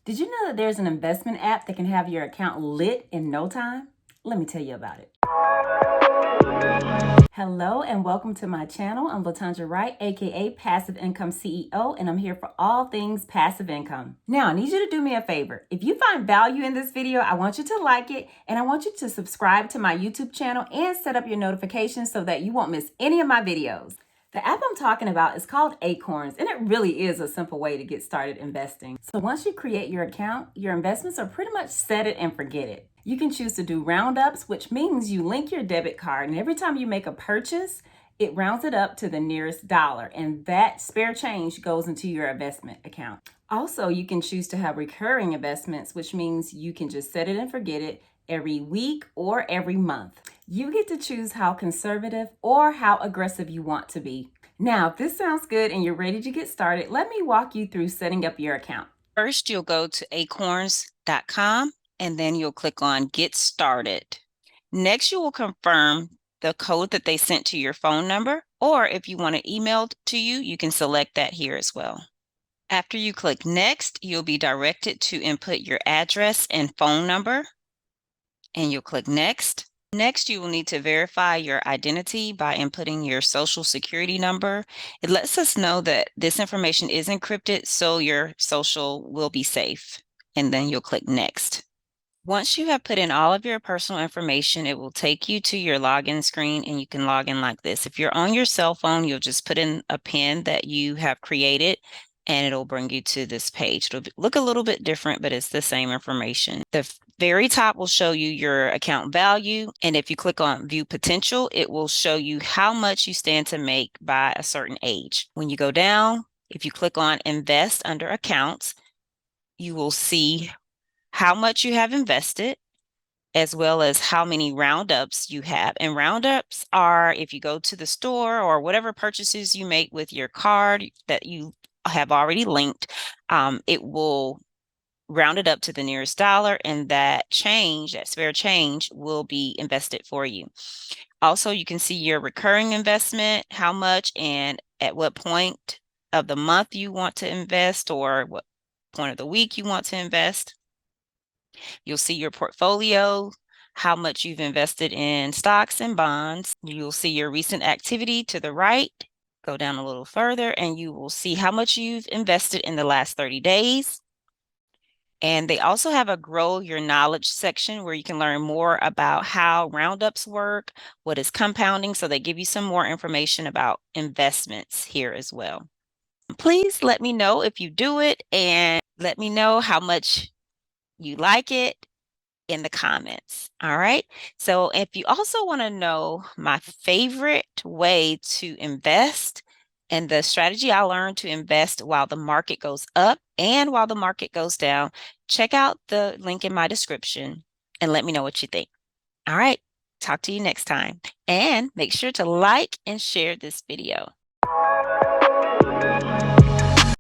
Did you know that there's an investment app that can have your account lit in no time? Let me tell you about it. Hello and welcome to my channel. I'm Latondra Wright, aka Passive Income CEO, and I'm here for all things passive income. Now, I need you to do me a favor. If you find value in this video, I want you to like it, and I want you to subscribe to my YouTube channel and set up your notifications so that you won't miss any of my videos. The app I'm talking about is called Acorns, and it really is a simple way to get started investing. So once you create your account, your investments are pretty much set it and forget it. You can choose to do roundups, which means you link your debit card, and every time you make a purchase, it rounds it up to the nearest dollar, and that spare change goes into your investment account. Also, you can choose to have recurring investments, which means you can just set it and forget it every week or every month. You get to choose how conservative or how aggressive you want to be. Now, if this sounds good and you're ready to get started, let me walk you through setting up your account. First, you'll go to acorns.com and then you'll click on Get Started. Next, you will confirm the code that they sent to your phone number, or if you want it emailed to you, you can select that here as well. After you click Next, you'll be directed to input your address and phone number, and you'll click Next. Next, you will need to verify your identity by inputting your social security number. It lets us know that this information is encrypted, so your social will be safe. And then you'll click Next. Once you have put in all of your personal information, it will take you to your login screen and you can log in like this. If you're on your cell phone, you'll just put in a PIN that you have created and it'll bring you to this page. It'll look a little bit different, but it's the same information. The very top will show you your account value. And if you click on View Potential, it will show you how much you stand to make by a certain age. When you go down, if you click on Invest under Accounts, you will see how much you have invested, as well as how many roundups you have. And roundups are if you go to the store or whatever purchases you make with your card that you have already linked, it will round it up to the nearest dollar, and that change, that spare change, will be invested for you. Also, you can see your recurring investment, how much and at what point of the month you want to invest or what point of the week you want to invest. You'll see your portfolio, how much you've invested in stocks and bonds. You'll see your recent activity to the right. Go down a little further and you will see how much you've invested in the last 30 days. And they also have a Grow Your Knowledge section where you can learn more about how roundups work, what is compounding. So they give you some more information about investments here as well. Please let me know if you do it and let me know how much you like it in the comments. All right. So if you also want to know my favorite way to invest and the strategy I learned to invest while the market goes up and while the market goes down, check out the link in my description and let me know what you think. All right. Talk to you next time. And make sure to like and share this video.